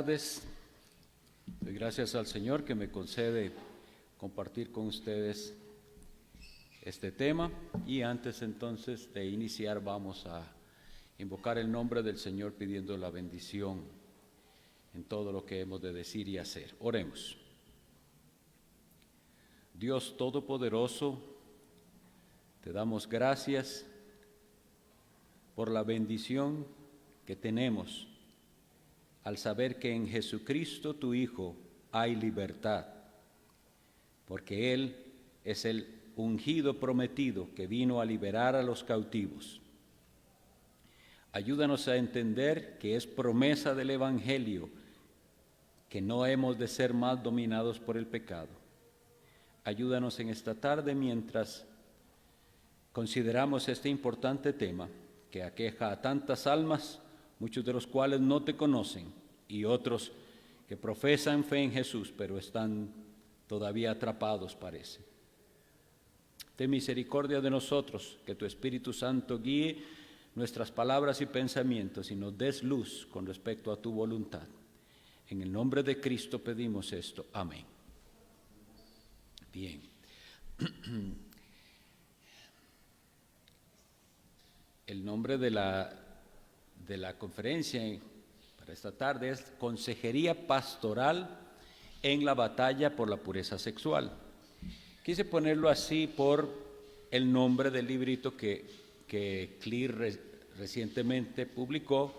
tardes. Doy gracias al Señor que me concede compartir con ustedes este tema. Y antes entonces de iniciar vamos a invocar el nombre del Señor pidiendo la bendición en todo lo que hemos de decir y hacer. Oremos. Dios Todopoderoso, te damos gracias por la bendición que tenemos al saber que en Jesucristo tu Hijo hay libertad, porque Él es el ungido prometido que vino a liberar a los cautivos. Ayúdanos a entender que es promesa del Evangelio que no hemos de ser más dominados por el pecado. Ayúdanos en esta tarde mientras consideramos este importante tema que aqueja a tantas almas, muchos de los cuales no te conocen y otros que profesan fe en Jesús, pero están todavía atrapados, parece. Ten misericordia de nosotros, que tu Espíritu Santo guíe nuestras palabras y pensamientos y nos des luz con respecto a tu voluntad. En el nombre de Cristo pedimos esto. Amén. Bien. El nombre de la conferencia para esta tarde es Consejería Pastoral en la batalla por la pureza sexual. Quise ponerlo así por el nombre del librito que CLIR recientemente publicó,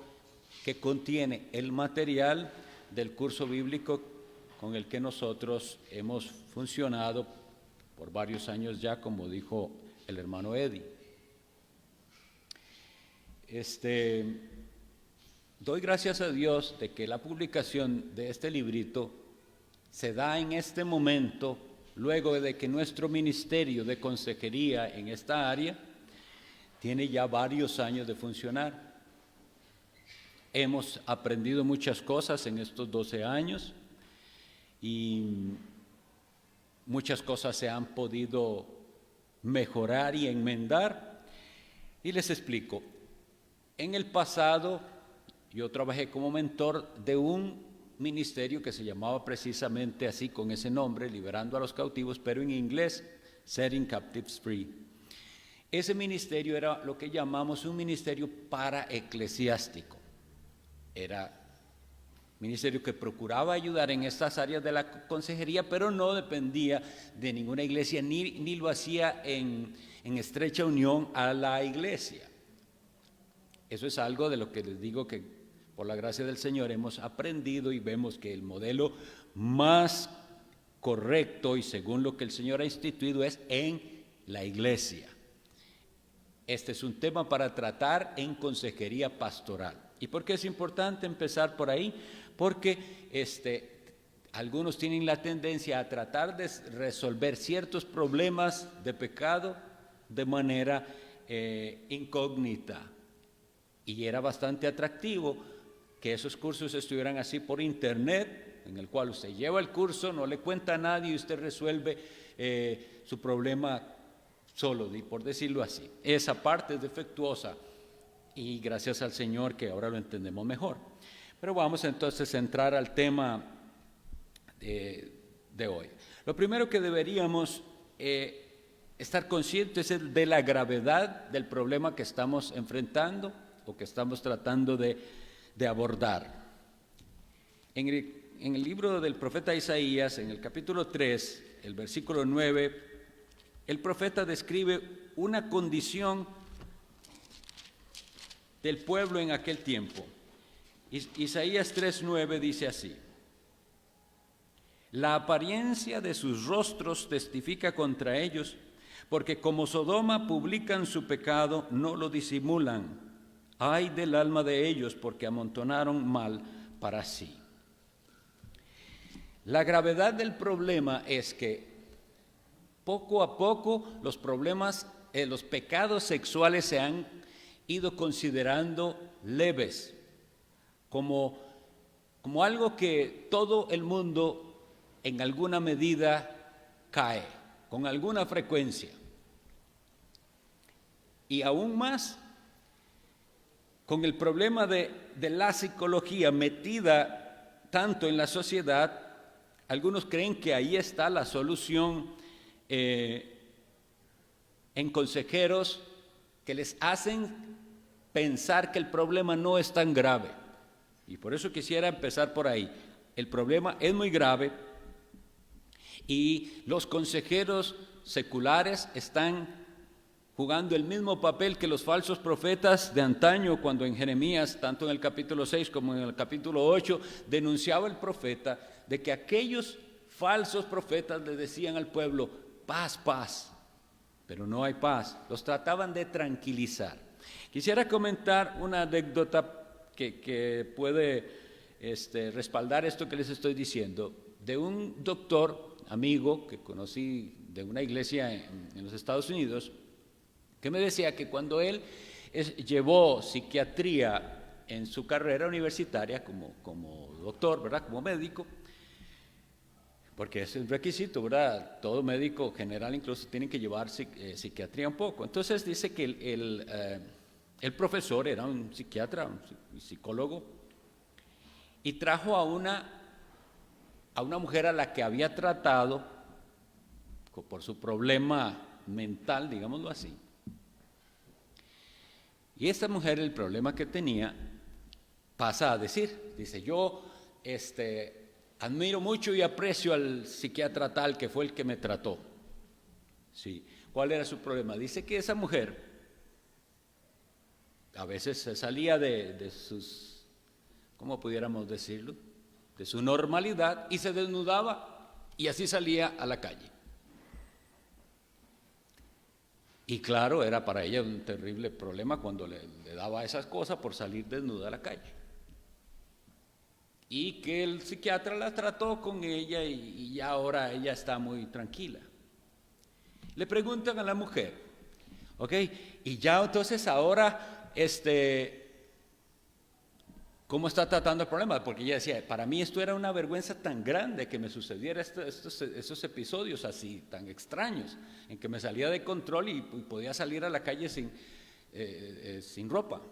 que contiene el material del curso bíblico con el que nosotros hemos funcionado por varios años ya, como dijo el hermano Eddie. Doy gracias a Dios de que la publicación de este librito se da en este momento, luego de que nuestro ministerio de consejería en esta área tiene ya varios años de funcionar. Hemos aprendido muchas cosas en estos 12 años y muchas cosas se han podido mejorar y enmendar. Y les explico. En el pasado yo trabajé como mentor de un ministerio que se llamaba precisamente así, con ese nombre, Liberando a los Cautivos, pero en inglés, Setting Captives Free. Ese ministerio era lo que llamamos un ministerio paraeclesiástico. Era un ministerio que procuraba ayudar en estas áreas de la consejería, pero no dependía de ninguna iglesia, ni lo hacía en estrecha unión a la iglesia. Eso es algo de lo que les digo que por la gracia del Señor hemos aprendido y vemos que el modelo más correcto y según lo que el Señor ha instituido es en la iglesia. Este es un tema para tratar en consejería pastoral. ¿Y por qué es importante empezar por ahí? Porque algunos tienen la tendencia a tratar de resolver ciertos problemas de pecado de manera incógnita. Y era bastante atractivo que esos cursos estuvieran así por internet, en el cual usted lleva el curso, no le cuenta a nadie y usted resuelve su problema solo, por decirlo así. Esa parte es defectuosa y gracias al Señor que ahora lo entendemos mejor. Pero vamos entonces a entrar al tema de hoy. Lo primero que deberíamos estar conscientes es de la gravedad del problema que estamos enfrentando o que estamos tratando de abordar. En el libro del profeta Isaías, en el capítulo 3, el versículo 9, el profeta describe una condición del pueblo en aquel tiempo. Isaías 3:9 dice así: la apariencia de sus rostros testifica contra ellos, porque como Sodoma publican su pecado, no lo disimulan. Ay del alma de ellos, porque amontonaron mal para sí. La gravedad del problema es que poco a poco los pecados sexuales se han ido considerando leves, como algo que todo el mundo en alguna medida cae, con alguna frecuencia. Y aún más, con el problema de la psicología metida tanto en la sociedad, algunos creen que ahí está la solución en consejeros que les hacen pensar que el problema no es tan grave. Y por eso quisiera empezar por ahí. El problema es muy grave y los consejeros seculares están jugando el mismo papel que los falsos profetas de antaño, cuando en Jeremías, tanto en el capítulo 6 como en el capítulo 8, denunciaba el profeta de que aquellos falsos profetas le decían al pueblo, paz, paz, pero no hay paz. Los trataban de tranquilizar. Quisiera comentar una anécdota que puede respaldar esto que les estoy diciendo, de un doctor, amigo, que conocí de una iglesia en los Estados Unidos, que me decía que cuando él llevó psiquiatría en su carrera universitaria como doctor, ¿verdad?, como médico, porque es el requisito, ¿verdad? Todo médico general incluso tiene que llevar psiquiatría un poco. Entonces dice que el profesor era un psiquiatra, un psicólogo, y trajo a una mujer a la que había tratado por su problema mental, digámoslo así. Y esta mujer, el problema que tenía, pasa a decir, dice, yo admiro mucho y aprecio al psiquiatra tal que fue el que me trató. Sí. ¿Cuál era su problema? Dice que esa mujer a veces se salía de sus, ¿cómo pudiéramos decirlo?, de su normalidad y se desnudaba y así salía a la calle. Y claro, era para ella un terrible problema cuando le daba esas cosas por salir desnuda a la calle. Y que el psiquiatra la trató con ella y ya ahora ella está muy tranquila. Le preguntan a la mujer, ¿ok? Y ya entonces ahora, ¿cómo está tratando el problema? Porque ella decía, para mí esto era una vergüenza tan grande que me sucediera estos episodios así, tan extraños, en que me salía de control y podía salir a la calle sin ropa.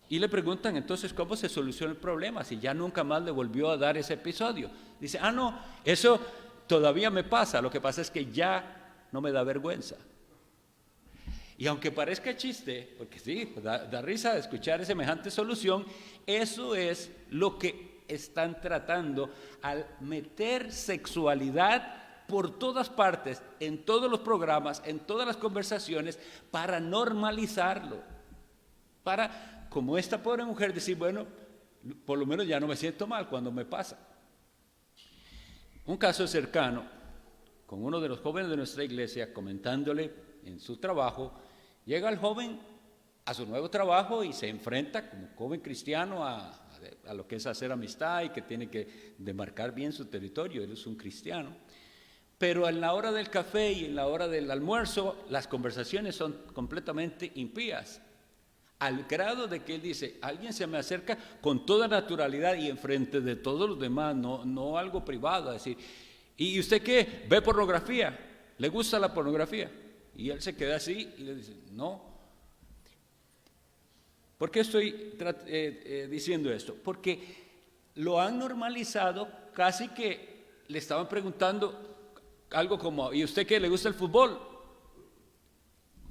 Y le preguntan entonces cómo se soluciona el problema, si ya nunca más le volvió a dar ese episodio. Dice, no, eso todavía me pasa, lo que pasa es que ya no me da vergüenza. Y aunque parezca chiste, porque sí, da risa escuchar semejante solución, eso es lo que están tratando al meter sexualidad por todas partes, en todos los programas, en todas las conversaciones, para normalizarlo. Para, como esta pobre mujer, decir, bueno, por lo menos ya no me siento mal cuando me pasa. Un caso cercano, con uno de los jóvenes de nuestra iglesia, comentándole en su trabajo, llega el joven a su nuevo trabajo y se enfrenta como joven cristiano a lo que es hacer amistad y que tiene que demarcar bien su territorio. Él es un cristiano. Pero en la hora del café y en la hora del almuerzo, las conversaciones son completamente impías. Al grado de que él dice, alguien se me acerca con toda naturalidad y enfrente de todos los demás, no algo privado, a decir, ¿y usted qué? ¿Ve pornografía? ¿Le gusta la pornografía? Y él se queda así y le dice, no. ¿Por qué estoy diciendo esto? Porque lo han normalizado, casi que le estaban preguntando algo como, ¿y usted qué? ¿Le gusta el fútbol?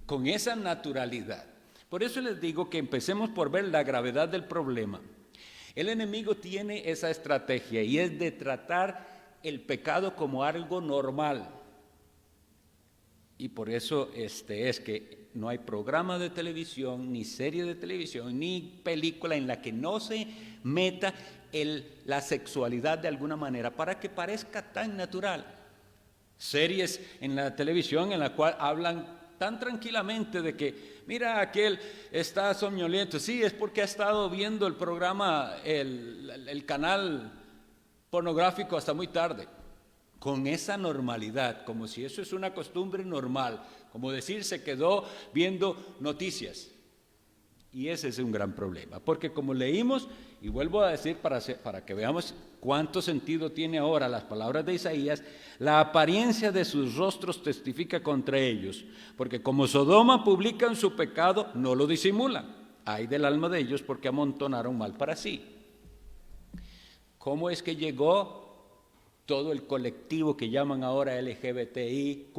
Con esa naturalidad. Por eso les digo que empecemos por ver la gravedad del problema. El enemigo tiene esa estrategia y es de tratar el pecado como algo normal. Y por eso es que no hay programa de televisión, ni serie de televisión, ni película en la que no se meta la sexualidad de alguna manera para que parezca tan natural. Series en la televisión en la cual hablan tan tranquilamente de que, mira, aquel está somnoliento. Sí, es porque ha estado viendo el programa, el canal pornográfico hasta muy tarde. Con esa normalidad, como si eso es una costumbre normal, como decir se quedó viendo noticias. Y ese es un gran problema, porque como leímos, y vuelvo a decir para que veamos cuánto sentido tiene ahora las palabras de Isaías, la apariencia de sus rostros testifica contra ellos, porque como Sodoma publican su pecado, no lo disimulan. ay del alma de ellos porque amontonaron mal para sí. ¿Cómo es que llegó todo el colectivo que llaman ahora LGBTIQ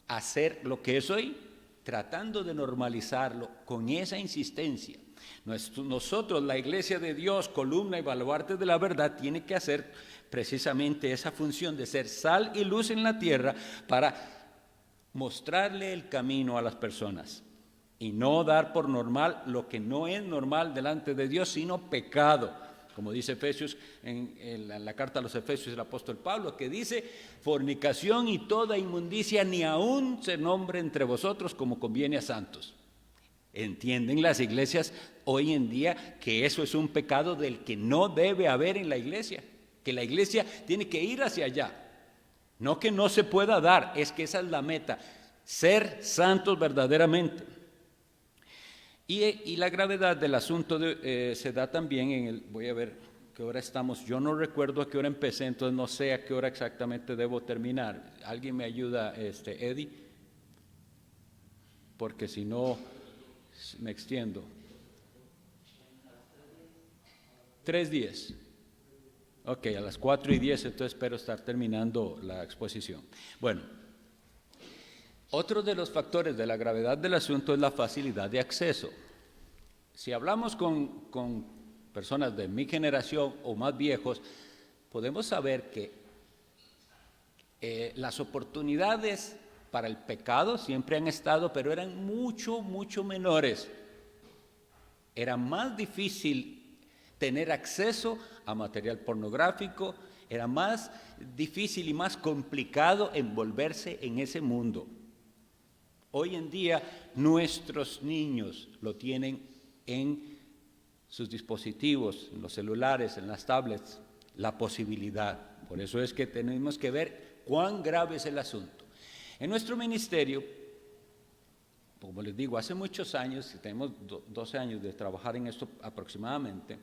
a ser lo que es hoy? Tratando de normalizarlo con esa insistencia. Nosotros, la Iglesia de Dios, columna y baluarte de la verdad, tiene que hacer precisamente esa función de ser sal y luz en la tierra para mostrarle el camino a las personas y no dar por normal lo que no es normal delante de Dios, sino pecado. Como dice Efesios, en la carta a los Efesios, el apóstol Pablo, que dice: fornicación y toda inmundicia ni aún se nombre entre vosotros como conviene a santos. ¿Entienden las iglesias hoy en día que eso es un pecado del que no debe haber en la iglesia? Que la iglesia tiene que ir hacia allá. No que no se pueda dar, es que esa es la meta, ser santos verdaderamente. Y la gravedad del asunto se da también voy a ver qué hora estamos, yo no recuerdo a qué hora empecé, entonces no sé a qué hora exactamente debo terminar. ¿Alguien me ayuda, Eddie? Porque si no, me extiendo. 3:10. Ok, a las 4:10, entonces espero estar terminando la exposición. Bueno, otro de los factores de la gravedad del asunto es la facilidad de acceso. Si hablamos con personas de mi generación o más viejos, podemos saber que las oportunidades para el pecado siempre han estado, pero eran mucho, mucho menores. Era más difícil tener acceso a material pornográfico, era más difícil y más complicado envolverse en ese mundo. Hoy en día nuestros niños lo tienen en sus dispositivos, en los celulares, en las tablets, la posibilidad. Por eso es que tenemos que ver cuán grave es el asunto. En nuestro ministerio, como les digo, hace muchos años, tenemos 12 años de trabajar en esto aproximadamente,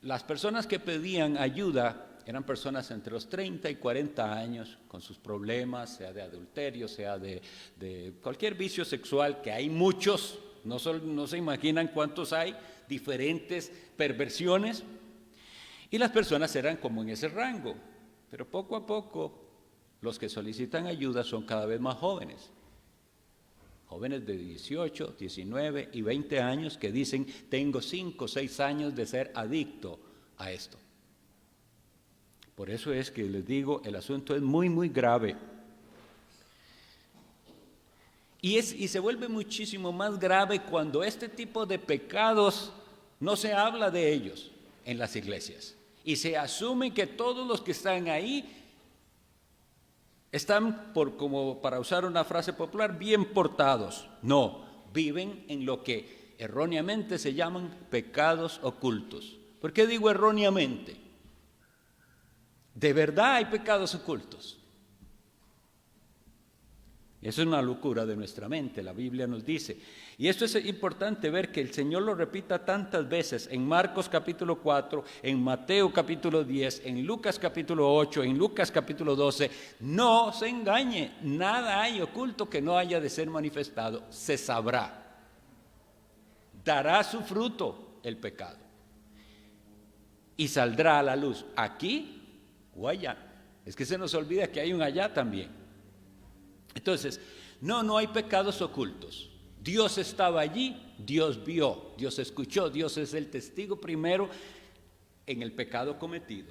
las personas que pedían ayuda eran personas entre los 30 y 40 años con sus problemas, sea de adulterio, sea de cualquier vicio sexual, que hay muchos, no se imaginan cuántos hay, diferentes perversiones, y las personas eran como en ese rango, pero poco a poco los que solicitan ayuda son cada vez más jóvenes. Jóvenes de 18, 19 y 20 años que dicen: tengo 5 o 6 años de ser adicto a esto. Por eso es que les digo, el asunto es muy, muy grave. Y se vuelve muchísimo más grave cuando este tipo de pecados no se habla de ellos en las iglesias. Y se asume que todos los que están ahí están, como para usar una frase popular, bien portados. No, viven en lo que erróneamente se llaman pecados ocultos. ¿Por qué digo erróneamente? De verdad hay pecados ocultos. Eso es una locura de nuestra mente, la Biblia nos dice. Y esto es importante ver que el Señor lo repita tantas veces en Marcos capítulo 4, en Mateo capítulo 10, en Lucas capítulo 8, en Lucas capítulo 12. No se engañe, nada hay oculto que no haya de ser manifestado, se sabrá. Dará su fruto el pecado y saldrá a la luz, aquí o allá. Es que se nos olvida que hay un allá también. Entonces, no hay pecados ocultos. Dios estaba allí, Dios vio, Dios escuchó, Dios es el testigo primero en el pecado cometido.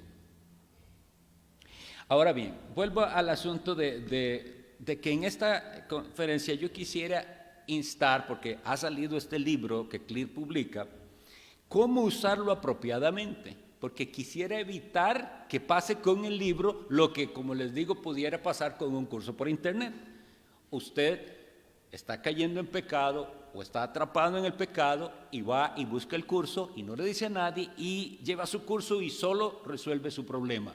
Ahora bien, vuelvo al asunto de que en esta conferencia yo quisiera instar, porque ha salido este libro que CLIR publica, cómo usarlo apropiadamente, porque quisiera evitar que pase con el libro lo que, como les digo, pudiera pasar con un curso por internet. Usted está cayendo en pecado o está atrapado en el pecado y va y busca el curso y no le dice a nadie y lleva su curso y solo resuelve su problema.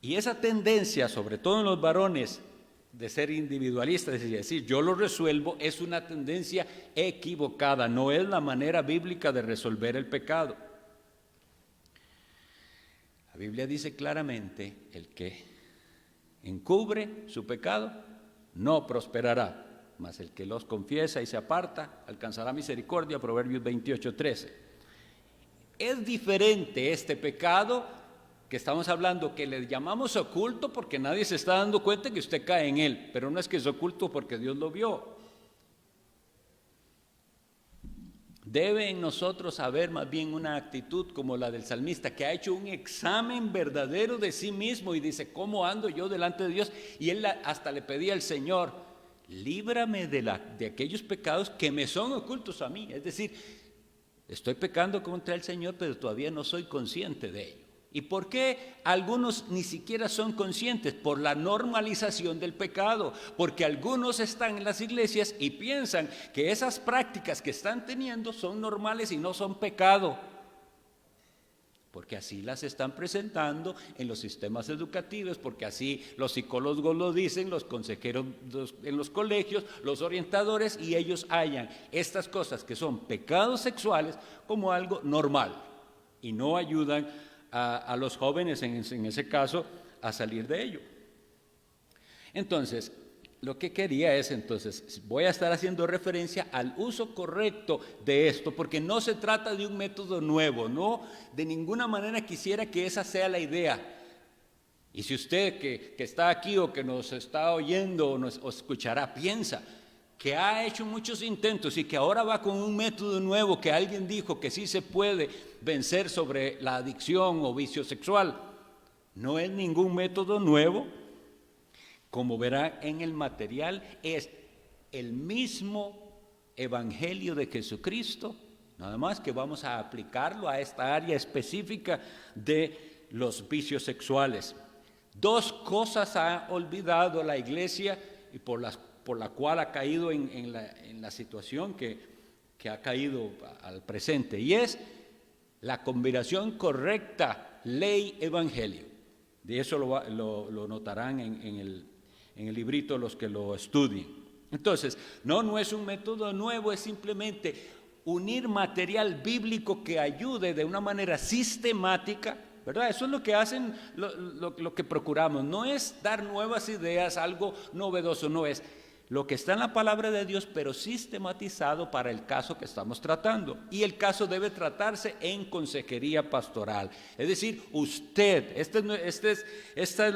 Y esa tendencia, sobre todo en los varones, de ser individualistas, es decir, yo lo resuelvo, es una tendencia equivocada, no es la manera bíblica de resolver el pecado. La Biblia dice claramente: el que encubre su pecado no prosperará. mas el que los confiesa y se aparta alcanzará misericordia, Proverbios 28:13. Es diferente este pecado que estamos hablando, que le llamamos oculto porque nadie se está dando cuenta que usted cae en él, pero no es que es oculto porque Dios lo vio. Debe en nosotros haber más bien una actitud como la del salmista, que ha hecho un examen verdadero de sí mismo y dice: ¿cómo ando yo delante de Dios? Y él hasta le pedía al Señor: líbrame de aquellos pecados que me son ocultos a mí. Es decir, estoy pecando contra el Señor, pero todavía no soy consciente de ello. ¿Y por qué algunos ni siquiera son conscientes? Por la normalización del pecado, porque algunos están en las iglesias y piensan que esas prácticas que están teniendo son normales y no son pecado, porque así las están presentando en los sistemas educativos, porque así los psicólogos lo dicen, los consejeros en los colegios, los orientadores, y ellos hallan estas cosas que son pecados sexuales como algo normal y no ayudan a los jóvenes en ese caso a salir de ello. Entonces, lo que quería es, voy a estar haciendo referencia al uso correcto de esto, porque no se trata de un método nuevo, no, de ninguna manera quisiera que esa sea la idea. Y si usted que está aquí o que nos está oyendo o nos escuchará, piensa que ha hecho muchos intentos y que ahora va con un método nuevo que alguien dijo que sí se puede vencer sobre la adicción o vicio sexual, no es ningún método nuevo. Como verán en el material, es el mismo Evangelio de Jesucristo, nada más que vamos a aplicarlo a esta área específica de los vicios sexuales. Dos cosas ha olvidado la iglesia y por la cual ha caído en la situación que ha caído al presente, y es la combinación correcta ley-evangelio. De eso lo notarán en el librito los que lo estudien. Entonces, no es un método nuevo, es simplemente unir material bíblico que ayude de una manera sistemática, ¿verdad? Eso es lo que hacen, lo que procuramos. No es dar nuevas ideas, algo novedoso, no es lo que está en la palabra de Dios, pero sistematizado para el caso que estamos tratando. Y el caso debe tratarse en consejería pastoral. Es decir, usted, esta es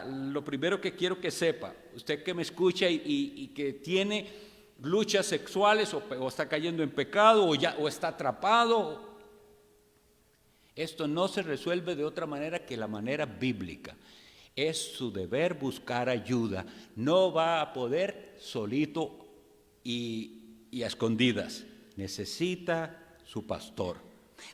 lo primero que quiero que sepa. Usted que me escucha y que tiene luchas sexuales o está cayendo en pecado o está atrapado. Esto no se resuelve de otra manera que la manera bíblica. Es su deber buscar ayuda. No va a poder solito y a escondidas. Necesita su pastor.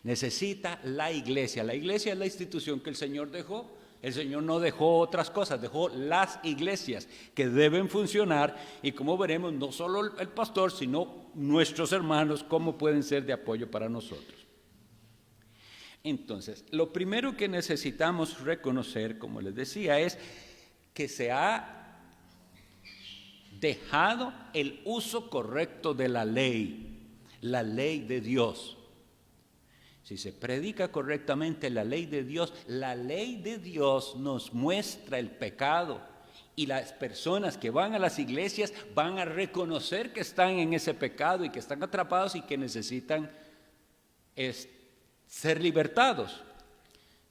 Necesita la iglesia. La iglesia es la institución que el Señor dejó. El Señor no dejó otras cosas, dejó las iglesias que deben funcionar, y como veremos, no solo el pastor, sino nuestros hermanos, cómo pueden ser de apoyo para nosotros. Entonces, lo primero que necesitamos reconocer, como les decía, es que se ha dejado el uso correcto de la ley de Dios. Si se predica correctamente la ley de Dios nos muestra el pecado, y las personas que van a las iglesias van a reconocer que están en ese pecado y que están atrapados y que necesitan ser libertados.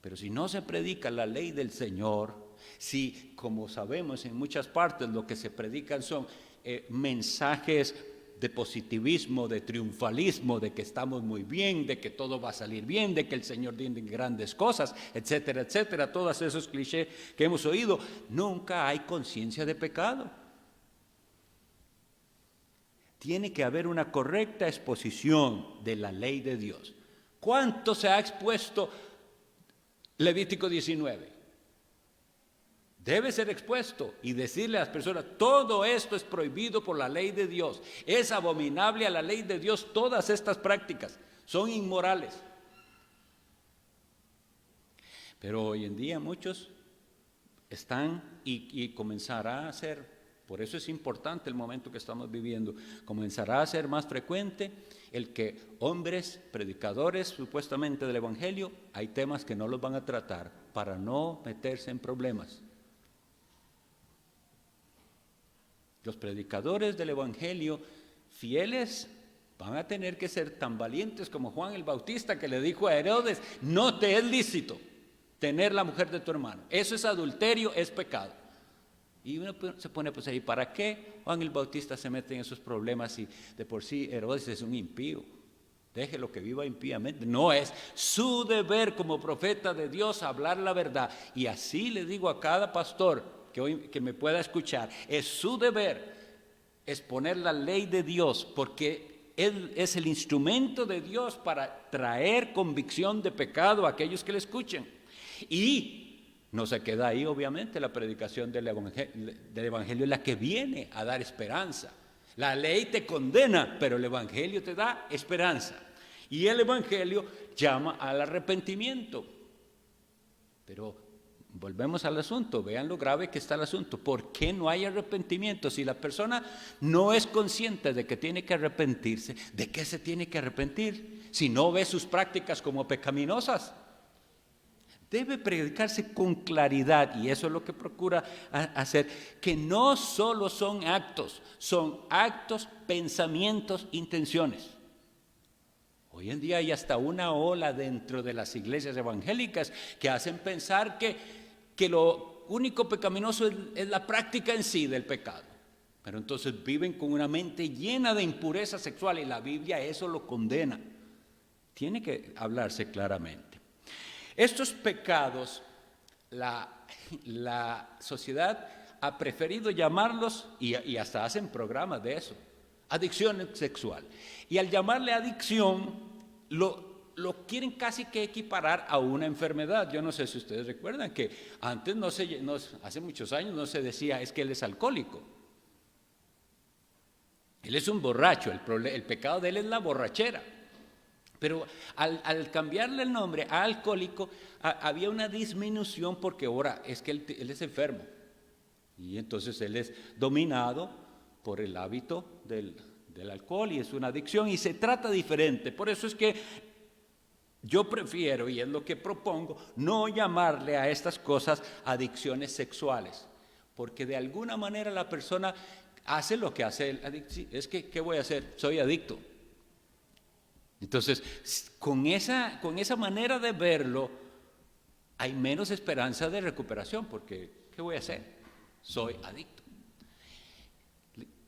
Pero si no se predica la ley del Señor, si, como sabemos, en muchas partes lo que se predican son mensajes de positivismo, de triunfalismo, de que estamos muy bien, de que todo va a salir bien, de que el Señor tiene grandes cosas, etcétera, etcétera, todos esos clichés que hemos oído, nunca hay conciencia de pecado. Tiene que haber una correcta exposición de la ley de Dios. ¿Cuánto se ha expuesto Levítico 19? Debe ser expuesto y decirle a las personas: todo esto es prohibido por la ley de Dios. Es abominable a la ley de Dios todas estas prácticas. Son inmorales. Pero hoy en día muchos están y comenzará a ser. Por eso es importante el momento que estamos viviendo. Comenzará a ser más frecuente el que hombres, predicadores supuestamente del Evangelio, hay temas que no los van a tratar para no meterse en problemas. Los predicadores del Evangelio fieles van a tener que ser tan valientes como Juan el Bautista, que le dijo a Herodes: no te es lícito tener la mujer de tu hermano. Eso es adulterio, es pecado. Y uno se pone pues ahí, ¿para qué Juan el Bautista se mete en esos problemas si de por sí Herodes es un impío? Déjelo que viva impíamente. No, es su deber como profeta de Dios hablar la verdad. Y así le digo a cada pastor que me pueda escuchar, es su deber exponer la ley de Dios, porque Él es el instrumento de Dios para traer convicción de pecado a aquellos que le escuchen. Y no se queda ahí, obviamente, la predicación del Evangelio es la que viene a dar esperanza. La ley te condena, pero el Evangelio te da esperanza. Y el Evangelio llama al arrepentimiento. Pero volvemos al asunto, vean lo grave que está el asunto. ¿Por qué no hay arrepentimiento? Si la persona no es consciente de que tiene que arrepentirse, ¿de qué se tiene que arrepentir? Si no ve sus prácticas como pecaminosas. Debe predicarse con claridad, y eso es lo que procura hacer, que no solo son actos, pensamientos, intenciones. Hoy en día hay hasta una ola dentro de las iglesias evangélicas que hacen pensar que lo único pecaminoso es la práctica en sí del pecado. Pero entonces viven con una mente llena de impureza sexual, y la Biblia eso lo condena. Tiene que hablarse claramente. Estos pecados, la sociedad ha preferido llamarlos, y hasta hacen programas de eso, adicción sexual. Y al llamarle adicción, lo quieren casi que equiparar a una enfermedad. Yo no sé si ustedes recuerdan que antes, hace muchos años, no se decía es que él es alcohólico. Él es un borracho, el pecado de él es la borrachera. Pero al cambiarle el nombre a alcohólico, había una disminución, porque ahora es que él es enfermo. Y entonces él es dominado por el hábito del alcohol, y es una adicción, y se trata diferente. Por eso es que yo prefiero, y es lo que propongo, no llamarle a estas cosas adicciones sexuales, porque de alguna manera la persona hace lo que hace el adicto. Es que, ¿qué voy a hacer? Soy adicto. Entonces, con esa manera de verlo, hay menos esperanza de recuperación, porque ¿qué voy a hacer? Soy adicto.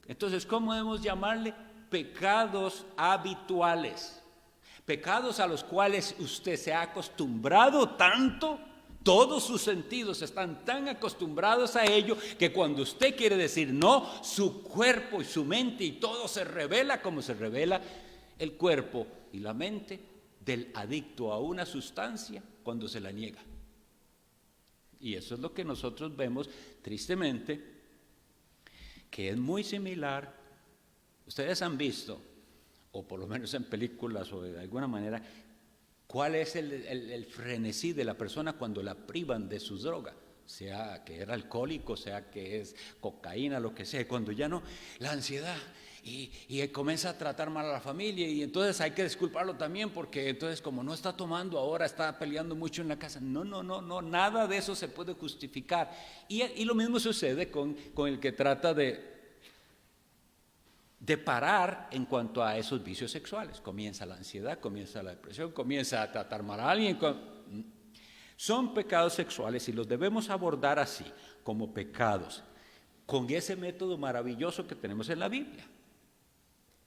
Entonces, ¿cómo debemos llamarle? Pecados habituales. Pecados a los cuales usted se ha acostumbrado tanto, todos sus sentidos están tan acostumbrados a ello, que cuando usted quiere decir no, su cuerpo y su mente y todo se revela como se revela el cuerpo y la mente del adicto a una sustancia cuando se la niega. Y eso es lo que nosotros vemos tristemente, que es muy similar. Ustedes han visto, o por lo menos en películas o de alguna manera, cuál es el frenesí de la persona cuando la privan de su droga, sea que era alcohólico, sea que es cocaína, lo que sea, cuando ya no, la ansiedad. Y comienza a tratar mal a la familia, y entonces hay que disculparlo también, porque entonces como no está tomando ahora, está peleando mucho en la casa. No, nada de eso se puede justificar. Y lo mismo sucede con el que trata de parar en cuanto a esos vicios sexuales. Comienza la ansiedad, comienza la depresión, comienza a tratar mal a alguien. Son pecados sexuales, y los debemos abordar así, como pecados, con ese método maravilloso que tenemos en la Biblia.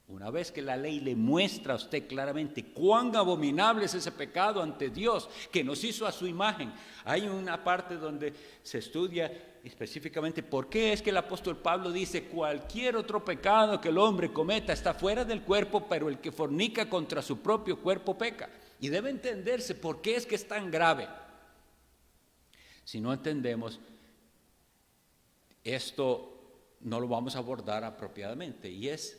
Una vez que la ley le muestra a usted claramente cuán abominable es ese pecado ante Dios, que nos hizo a su imagen. Hay una parte donde se estudia específicamente por qué es que el apóstol Pablo dice: cualquier otro pecado que el hombre cometa está fuera del cuerpo, pero el que fornica contra su propio cuerpo peca. Y debe entenderse por qué es que es tan grave. Si no entendemos esto, no lo vamos a abordar apropiadamente, y es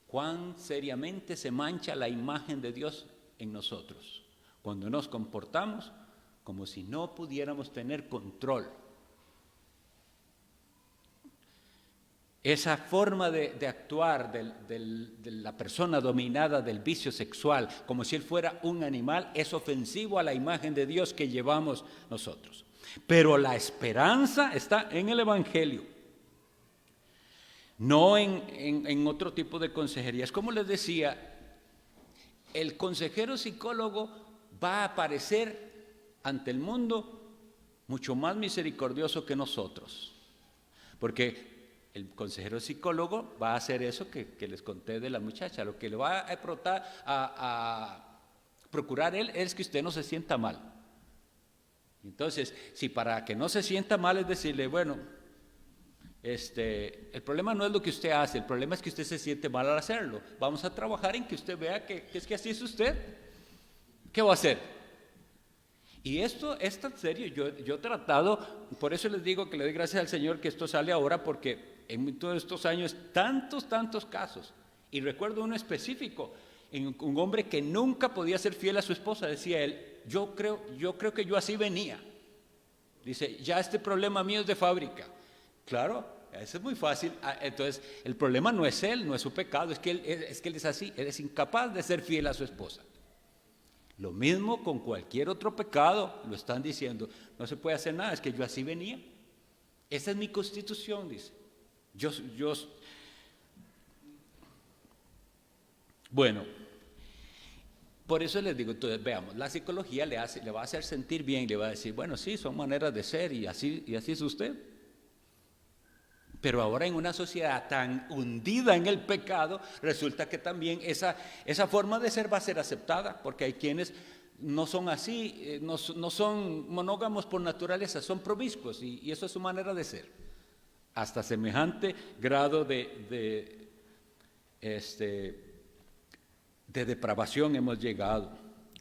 cuán seriamente se mancha la imagen de Dios en nosotros cuando nos comportamos como si no pudiéramos tener control. Esa forma de actuar de la persona dominada del vicio sexual, como si él fuera un animal, es ofensivo a la imagen de Dios que llevamos nosotros. Pero la esperanza está en el Evangelio. no en otro tipo de consejerías. Como les decía, el consejero psicólogo va a aparecer ante el mundo mucho más misericordioso que nosotros, porque el consejero psicólogo va a hacer eso que les conté de la muchacha. Lo que le va a procurar él es que usted no se sienta mal. Entonces, si para que no se sienta mal es decirle, bueno, el problema no es lo que usted hace, el problema es que usted se siente mal al hacerlo. Vamos a trabajar en que usted vea que es que así es usted. ¿Qué va a hacer? Y esto es tan serio. Yo he tratado, por eso les digo que le doy gracias al Señor que esto sale ahora, porque en todos estos años tantos casos. Y recuerdo uno específico, en un hombre que nunca podía ser fiel a su esposa. Decía él, yo creo que yo así venía. Dice, ya este problema mío es de fábrica. Claro, eso es muy fácil. Entonces, el problema no es él, no es su pecado, es que él es así, él es incapaz de ser fiel a su esposa. Lo mismo con cualquier otro pecado, lo están diciendo, no se puede hacer nada, es que yo así venía. Esa es mi constitución, dice. Bueno, por eso les digo, entonces veamos, la psicología le va a hacer sentir bien, le va a decir, bueno, sí, son maneras de ser y así es usted. Pero ahora en una sociedad tan hundida en el pecado, resulta que también esa forma de ser va a ser aceptada, porque hay quienes no son así, no son monógamos por naturaleza, son promiscuos, y eso es su manera de ser. Hasta semejante grado de depravación hemos llegado.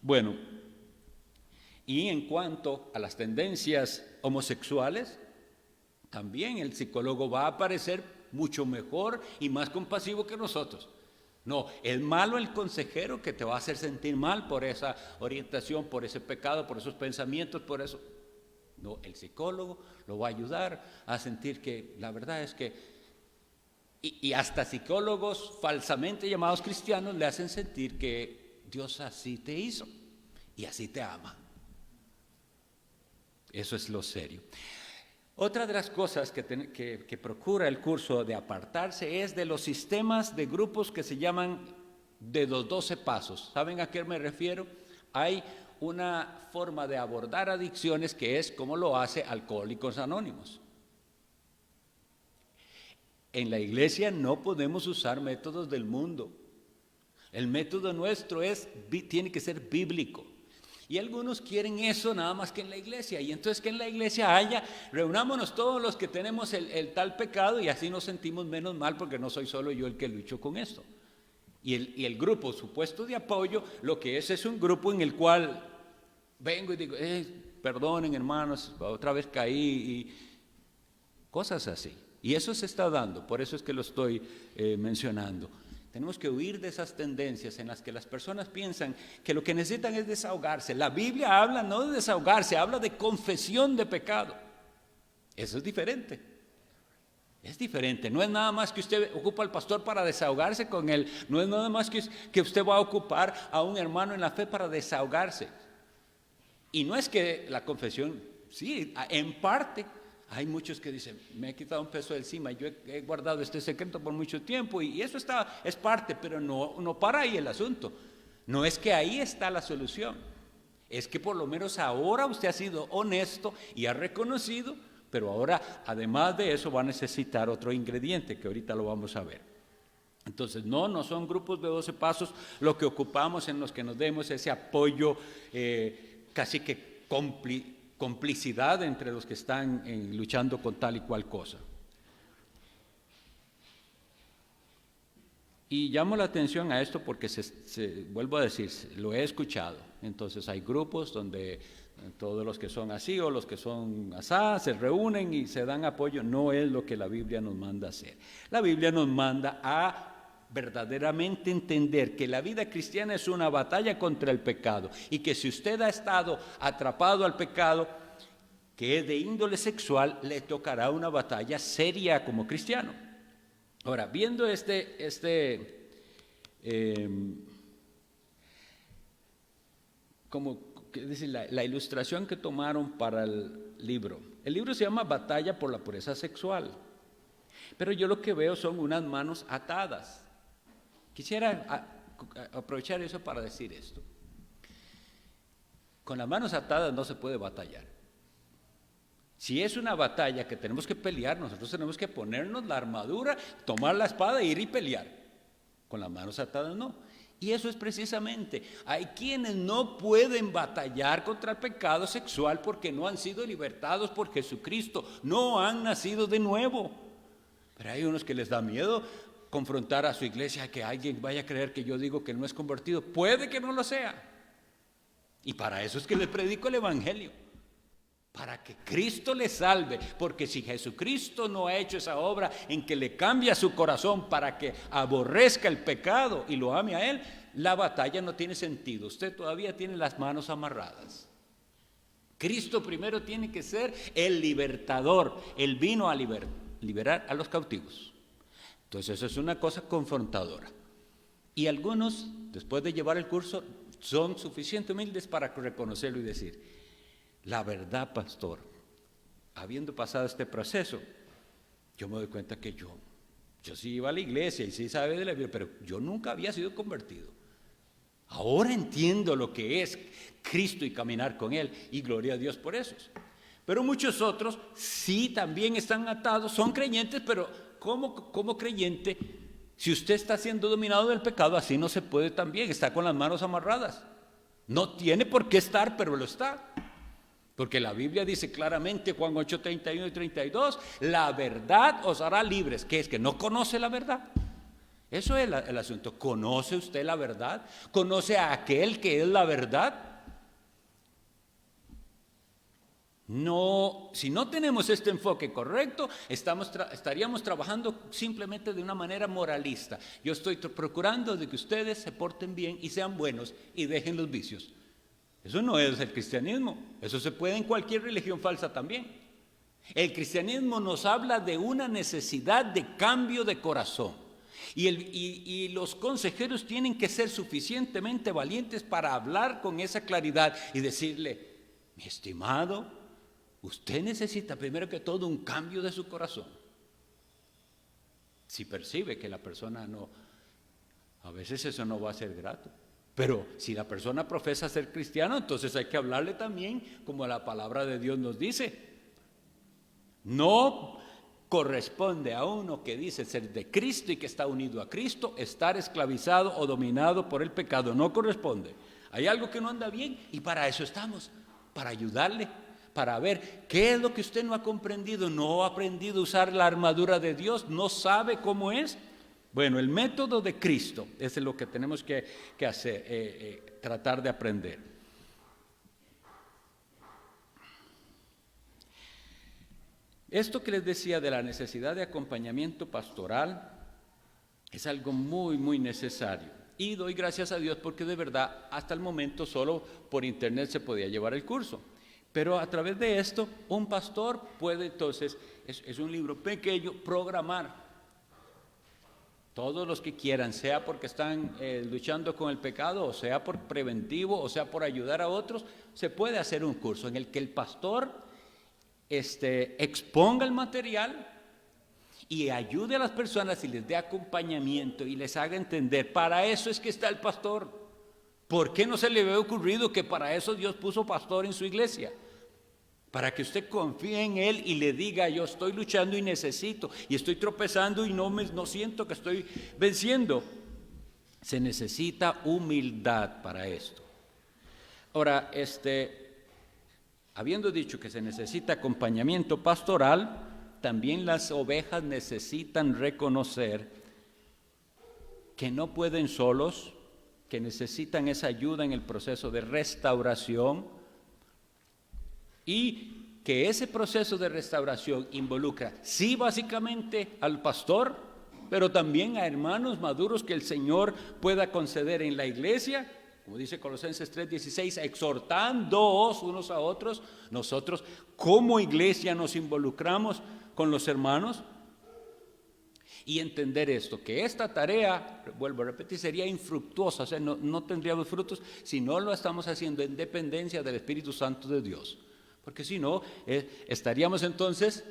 Bueno, y en cuanto a las tendencias homosexuales, también el psicólogo va a aparecer mucho mejor y más compasivo que nosotros. No, es malo el consejero que te va a hacer sentir mal por esa orientación, por ese pecado, por esos pensamientos, por eso. No, el psicólogo lo va a ayudar a sentir que la verdad es que, y hasta psicólogos falsamente llamados cristianos le hacen sentir que Dios así te hizo y así te ama. Eso es lo serio. Otra de las cosas que procura el curso de apartarse es de los sistemas de grupos que se llaman de los 12 pasos. ¿Saben a qué me refiero? Hay una forma de abordar adicciones que es como lo hace Alcohólicos Anónimos. En la iglesia no podemos usar métodos del mundo. El método nuestro tiene que ser bíblico. Y algunos quieren eso nada más que en la iglesia. Y entonces que en la iglesia reunámonos todos los que tenemos el tal pecado y así nos sentimos menos mal porque no soy solo yo el que lucho con esto. Y el grupo supuesto de apoyo, lo que es un grupo en el cual vengo y digo, perdonen hermanos, otra vez caí y cosas así. Y eso se está dando, por eso es que lo estoy mencionando. Tenemos que huir de esas tendencias en las que las personas piensan que lo que necesitan es desahogarse. La Biblia habla no de desahogarse, habla de confesión de pecado. Eso es diferente. Es diferente. No es nada más que usted ocupa al pastor para desahogarse con él. No es nada más que usted va a ocupar a un hermano en la fe para desahogarse. Y no es que la confesión, sí, en parte. Hay muchos que dicen, me he quitado un peso de encima, yo he guardado este secreto por mucho tiempo y eso es parte, pero no para ahí el asunto. No es que ahí está la solución, es que por lo menos ahora usted ha sido honesto y ha reconocido, pero ahora además de eso va a necesitar otro ingrediente que ahorita lo vamos a ver. Entonces no son grupos de 12 pasos lo que ocupamos en los que nos demos ese apoyo casi que complicidad entre los que están luchando con tal y cual cosa. Y llamo la atención a esto porque vuelvo a decir, lo he escuchado. Entonces hay grupos donde todos los que son así o los que son asá se reúnen y se dan apoyo. No es lo que la Biblia nos manda a hacer. La Biblia nos manda a verdaderamente entender que la vida cristiana es una batalla contra el pecado y que si usted ha estado atrapado al pecado que es de índole sexual, le tocará una batalla seria como cristiano. Ahora, viendo la ilustración que tomaron para el libro se llama Batalla por la Pureza Sexual. Pero yo lo que veo son unas manos atadas. Quisiera aprovechar eso para decir esto. Con las manos atadas no se puede batallar. Si es una batalla que tenemos que pelear, nosotros tenemos que ponernos la armadura, tomar la espada e ir y pelear. Con las manos atadas no. Y eso es precisamente, hay quienes no pueden batallar contra el pecado sexual porque no han sido libertados por Jesucristo, no han nacido de nuevo. Pero hay unos que les da miedo confrontar a su iglesia, que alguien vaya a creer que yo digo que no es convertido. Puede que no lo sea. Y para eso es que les predico el evangelio. Para que Cristo le salve, porque si Jesucristo no ha hecho esa obra en que le cambia su corazón para que aborrezca el pecado y lo ame a Él, la batalla no tiene sentido. Usted todavía tiene las manos amarradas. Cristo primero tiene que ser el libertador. Él vino a liberar a los cautivos. Entonces eso es una cosa confrontadora. Y algunos, después de llevar el curso, son suficientemente humildes para reconocerlo y decir: la verdad, pastor, habiendo pasado este proceso, yo me doy cuenta que yo sí iba a la iglesia y sí sabe de la Biblia, pero yo nunca había sido convertido. Ahora entiendo lo que es Cristo y caminar con Él, y gloria a Dios por eso. Pero muchos otros sí también están atados, son creyentes, pero como creyente, si usted está siendo dominado del pecado, así no se puede también, está con las manos amarradas. No tiene por qué estar, pero lo está. Porque la Biblia dice claramente, Juan 8, 31 y 32, la verdad os hará libres. ¿Qué es? ¿Que no conoce la verdad? Eso es el asunto. ¿Conoce usted la verdad? ¿Conoce a aquel que es la verdad? No, si no tenemos este enfoque correcto, estaríamos trabajando simplemente de una manera moralista. Yo estoy procurando de que ustedes se porten bien y sean buenos y dejen los vicios. Eso no es el cristianismo, eso se puede en cualquier religión falsa también. El cristianismo nos habla de una necesidad de cambio de corazón. Y los consejeros tienen que ser suficientemente valientes para hablar con esa claridad y decirle: mi estimado, usted necesita primero que todo un cambio de su corazón. Si percibe que la persona no, a veces eso no va a ser grato. Pero si la persona profesa ser cristiano, entonces hay que hablarle también como la palabra de Dios nos dice. No corresponde a uno que dice ser de Cristo y que está unido a Cristo estar esclavizado o dominado por el pecado. No corresponde. Hay algo que no anda bien y para eso estamos, para ayudarle, para ver qué es lo que usted no ha comprendido, no ha aprendido a usar la armadura de Dios, no sabe cómo es. Bueno, el método de Cristo es lo que tenemos que hacer, tratar de aprender. Esto que les decía de la necesidad de acompañamiento pastoral es algo muy, muy necesario. Y doy gracias a Dios porque de verdad hasta el momento solo por internet se podía llevar el curso. Pero a través de esto un pastor puede entonces, es un libro pequeño, programar. Todos los que quieran, sea porque están luchando con el pecado, o sea por preventivo, o sea por ayudar a otros, se puede hacer un curso en el que el pastor exponga el material y ayude a las personas y les dé acompañamiento y les haga entender. Para eso es que está el pastor. ¿Por qué no se le había ocurrido que para eso Dios puso pastor en su iglesia? Para que usted confíe en Él y le diga: yo estoy luchando y necesito, y estoy tropezando y no siento que estoy venciendo. Se necesita humildad para esto. Ahora, habiendo dicho que se necesita acompañamiento pastoral, también las ovejas necesitan reconocer que no pueden solos, que necesitan esa ayuda en el proceso de restauración. Y que ese proceso de restauración involucra, sí, básicamente al pastor, pero también a hermanos maduros que el Señor pueda conceder en la iglesia, como dice Colosenses 3:16, exhortándoos unos a otros. Nosotros como iglesia nos involucramos con los hermanos y entender esto, que esta tarea, vuelvo a repetir, sería infructuosa, o sea, no tendríamos frutos si no lo estamos haciendo en dependencia del Espíritu Santo de Dios. Porque si no, estaríamos entonces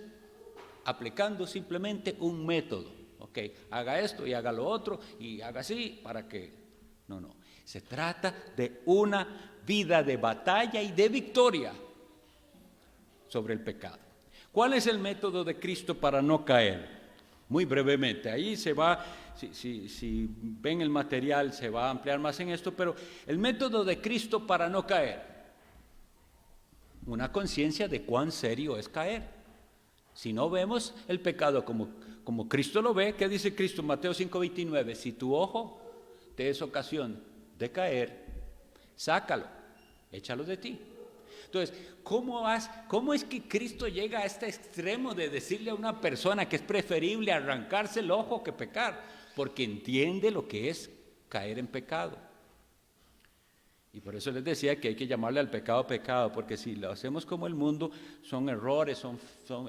aplicando simplemente un método. Ok, haga esto y haga lo otro y haga así para que... No. Se trata de una vida de batalla y de victoria sobre el pecado. ¿Cuál es el método de Cristo para no caer? Muy brevemente, ahí se va, si ven el material se va a ampliar más en esto, pero el método de Cristo para no caer, una conciencia de cuán serio es caer. Si no vemos el pecado como Cristo lo ve, ¿qué dice Cristo en Mateo 5:29? Si tu ojo te es ocasión de caer, sácalo, échalo de ti. Entonces, ¿cómo es que Cristo llega a este extremo de decirle a una persona que es preferible arrancarse el ojo que pecar? Porque entiende lo que es caer en pecado. Y por eso les decía que hay que llamarle al pecado pecado, porque si lo hacemos como el mundo, son errores,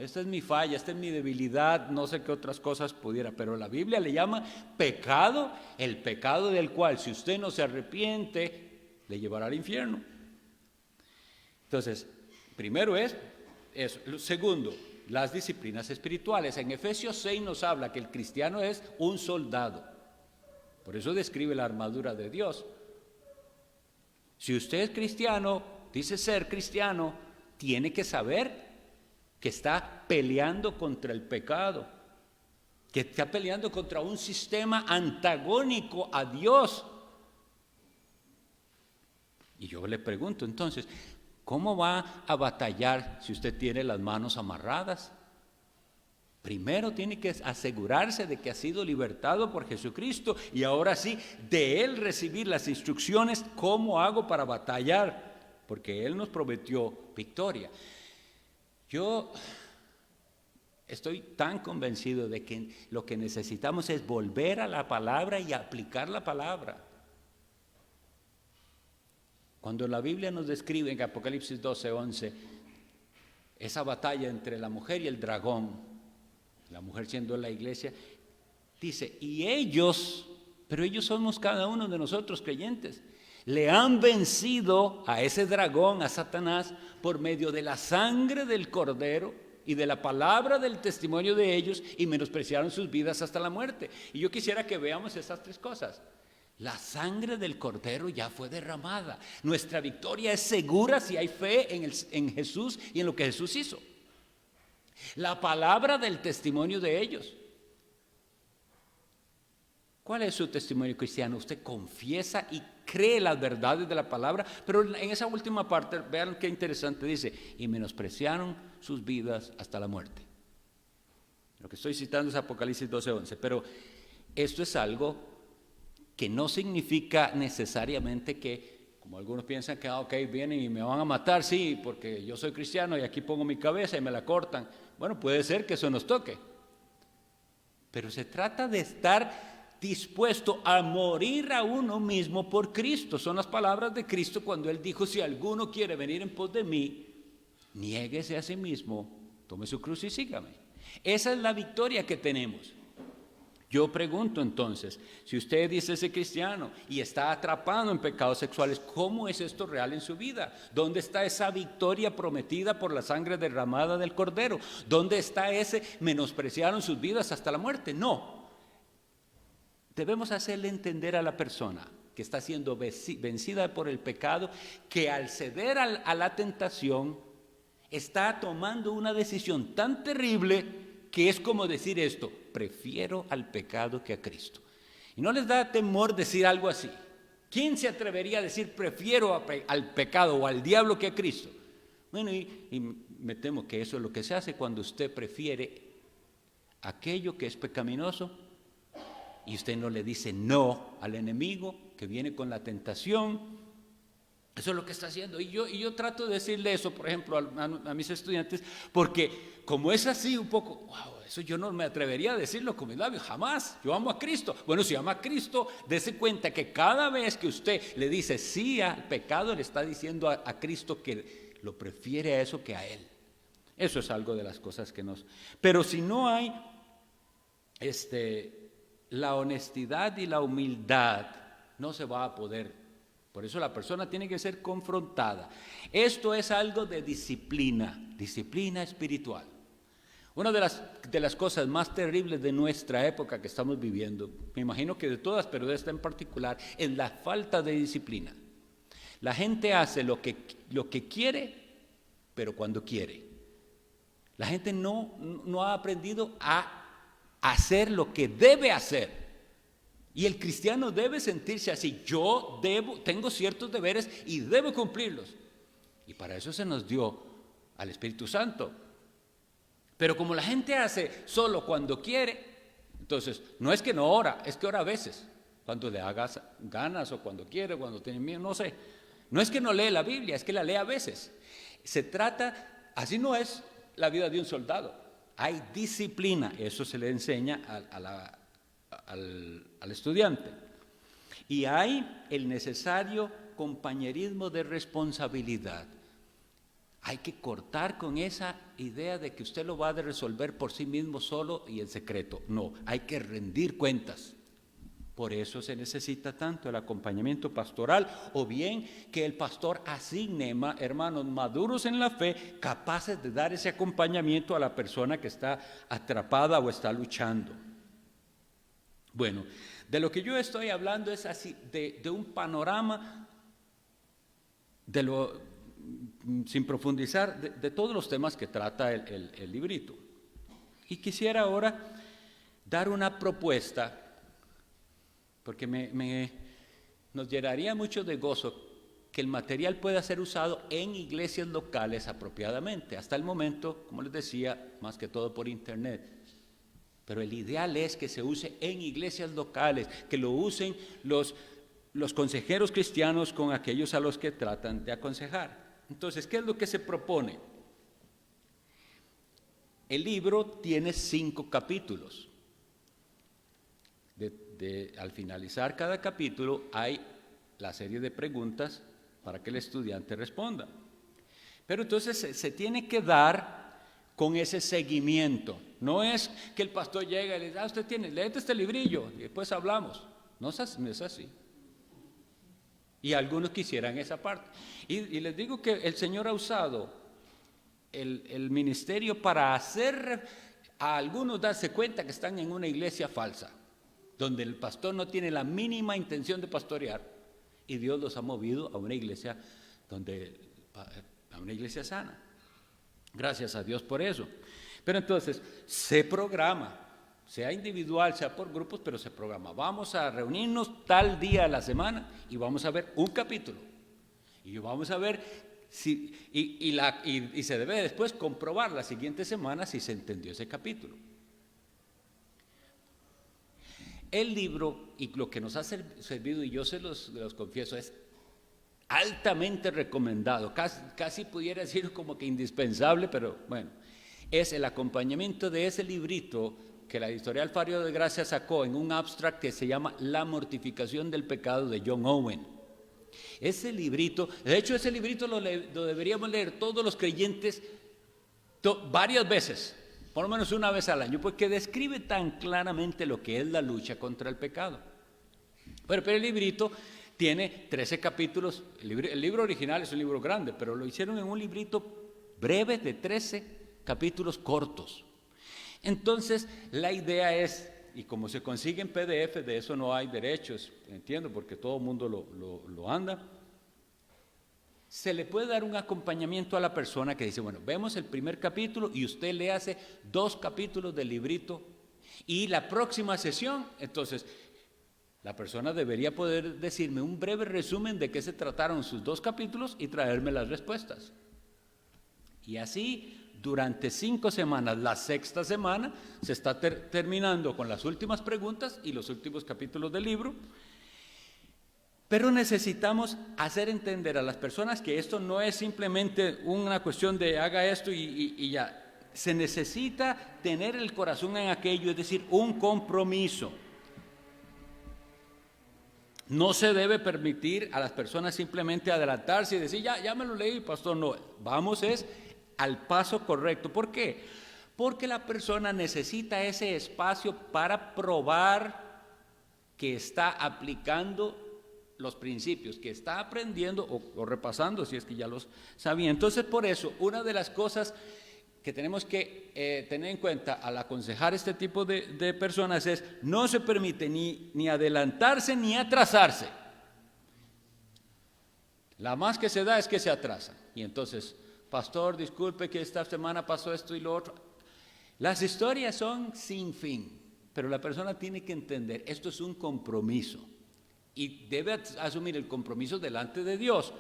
esta es mi falla, esta es mi debilidad, no sé qué otras cosas pudiera, pero la Biblia le llama pecado, el pecado del cual si usted no se arrepiente, le llevará al infierno. Entonces, primero es eso. Segundo, las disciplinas espirituales. En Efesios 6 nos habla que el cristiano es un soldado. Por eso describe la armadura de Dios. Si usted es cristiano, dice ser cristiano, tiene que saber que está peleando contra el pecado, que está peleando contra un sistema antagónico a Dios. Y yo le pregunto entonces, ¿cómo va a batallar si usted tiene las manos amarradas? Primero tiene que asegurarse de que ha sido libertado por Jesucristo y ahora sí, de Él recibir las instrucciones, ¿cómo hago para batallar? Porque Él nos prometió victoria. Yo estoy tan convencido de que lo que necesitamos es volver a la palabra y aplicar la palabra. Cuando la Biblia nos describe en Apocalipsis 12:11 esa batalla entre la mujer y el dragón, la mujer siendo la iglesia, dice, y ellos, pero ellos somos cada uno de nosotros creyentes, le han vencido a ese dragón, a Satanás, por medio de la sangre del Cordero y de la palabra del testimonio de ellos, y menospreciaron sus vidas hasta la muerte. Y yo quisiera que veamos esas tres cosas. La sangre del Cordero ya fue derramada. Nuestra victoria es segura si hay fe en Jesús y en lo que Jesús hizo. La palabra del testimonio de ellos. ¿Cuál es su testimonio cristiano? Usted confiesa y cree las verdades de la palabra, pero en esa última parte, vean qué interesante dice, y menospreciaron sus vidas hasta la muerte. Lo que estoy citando es Apocalipsis 12:11, pero esto es algo que no significa necesariamente que, como algunos piensan que, ok, vienen y me van a matar, sí, porque yo soy cristiano y aquí pongo mi cabeza y me la cortan. Bueno, puede ser que eso nos toque, pero se trata de estar dispuesto a morir a uno mismo por Cristo. Son las palabras de Cristo cuando Él dijo, si alguno quiere venir en pos de mí, niéguese a sí mismo, tome su cruz y sígame. Esa es la victoria que tenemos. Yo pregunto entonces, si usted dice ser cristiano y está atrapado en pecados sexuales, ¿cómo es esto real en su vida? ¿Dónde está esa victoria prometida por la sangre derramada del Cordero? ¿Dónde está ese menospreciaron sus vidas hasta la muerte? No. Debemos hacerle entender a la persona que está siendo vencida por el pecado, que al ceder a la tentación, está tomando una decisión tan terrible que es como decir esto, prefiero al pecado que a Cristo. Y no les da temor decir algo así. ¿Quién se atrevería a decir prefiero al pecado o al diablo que a Cristo? Bueno, y me temo que eso es lo que se hace cuando usted prefiere aquello que es pecaminoso y usted no le dice no al enemigo que viene con la tentación. Eso es lo que está haciendo. Y yo trato de decirle eso, por ejemplo, a mis estudiantes, porque como es así un poco, wow, eso yo no me atrevería a decirlo con mis labios, jamás. Yo amo a Cristo. Bueno, si ama a Cristo, dése cuenta que cada vez que usted le dice sí al pecado, le está diciendo a Cristo que lo prefiere a eso que a Él. Eso es algo de las cosas que nos... Pero si no hay la honestidad y la humildad, no se va a poder. Por eso la persona tiene que ser confrontada. Esto es algo de disciplina espiritual. Una de las cosas más terribles de nuestra época que estamos viviendo, me imagino que de todas, pero de esta en particular, es la falta de disciplina. La gente hace lo que quiere, pero cuando quiere. La gente no ha aprendido a hacer lo que debe hacer. Y el cristiano debe sentirse así. Tengo ciertos deberes y debo cumplirlos. Y para eso se nos dio al Espíritu Santo. Pero como la gente hace solo cuando quiere, entonces no es que no ora, es que ora a veces, cuando le hagas ganas o cuando quiere, cuando tiene miedo, no sé. No es que no lee la Biblia, es que la lee a veces. Se trata, así no es la vida de un soldado. Hay disciplina, eso se le enseña al estudiante. Y hay el necesario compañerismo de responsabilidad. Hay que cortar con esa idea de que usted lo va a resolver por sí mismo solo y en secreto. No, hay que rendir cuentas. Por eso se necesita tanto el acompañamiento pastoral, o bien que el pastor asigne hermanos maduros en la fe, capaces de dar ese acompañamiento a la persona que está atrapada o está luchando. Bueno, de lo que yo estoy hablando es así, de un panorama sin profundizar, de todos los temas que trata el librito. Y quisiera ahora dar una propuesta, porque nos llenaría mucho de gozo que el material pueda ser usado en iglesias locales apropiadamente. Hasta el momento, como les decía, más que todo por internet. Pero el ideal es que se use en iglesias locales, que lo usen los consejeros cristianos con aquellos a los que tratan de aconsejar. Entonces, ¿qué es lo que se propone? El libro tiene 5 capítulos. Al finalizar cada capítulo hay la serie de preguntas para que el estudiante responda. Pero entonces se tiene que dar con ese seguimiento. No es que el pastor llega y le dice, léete este librillo y después hablamos. No es así. Y algunos quisieran esa parte. Y les digo que el Señor ha usado el ministerio para hacer a algunos darse cuenta que están en una iglesia falsa, donde el pastor no tiene la mínima intención de pastorear, y Dios los ha movido a una iglesia a una iglesia sana. Gracias a Dios por eso. Pero entonces se programa, sea individual, sea por grupos, pero se programa. Vamos a reunirnos tal día a la semana y vamos a ver un capítulo. Y vamos a ver y se debe después comprobar la siguiente semana si se entendió ese capítulo. El libro, y lo que nos ha servido, y yo se los confieso, es altamente recomendado, casi pudiera decir como que indispensable, pero bueno, es el acompañamiento de ese librito que la editorial Faro de Gracia sacó en un abstract que se llama La mortificación del pecado, de John Owen. Ese librito, de hecho ese librito lo deberíamos leer todos los creyentes varias veces, por lo menos una vez al año, porque describe tan claramente lo que es la lucha contra el pecado. Pero el librito tiene 13 capítulos, el libro original es un libro grande, pero lo hicieron en un librito breve de 13 capítulos cortos. Entonces la idea es, y como se consigue en PDF, de eso no hay derechos, entiendo, porque todo el mundo lo anda, se le puede dar un acompañamiento a la persona que dice, bueno, vemos el primer capítulo y usted le hace 2 capítulos del librito, y la próxima sesión, entonces, la persona debería poder decirme un breve resumen de qué se trataron sus 2 capítulos y traerme las respuestas. Y así, durante 5 semanas, la 6ª semana, se está terminando con las últimas preguntas y los últimos capítulos del libro. Pero necesitamos hacer entender a las personas que esto no es simplemente una cuestión de haga esto y ya. Se necesita tener el corazón en aquello, es decir, un compromiso. No se debe permitir a las personas simplemente adelantarse y decir, ya me lo leí, pastor. No, vamos al paso correcto. ¿Por qué? Porque la persona necesita ese espacio para probar que está aplicando los principios, que está aprendiendo o repasando, si es que ya los sabía. Entonces, por eso, una de las cosas que tenemos que tener en cuenta al aconsejar este tipo de personas es: no se permite ni adelantarse ni atrasarse. La más que se da es que se atrasa. Y entonces, pastor, disculpe que esta semana pasó esto y lo otro. Las historias son sin fin, pero la persona tiene que entender, esto es un compromiso y debe asumir el compromiso delante de Dios.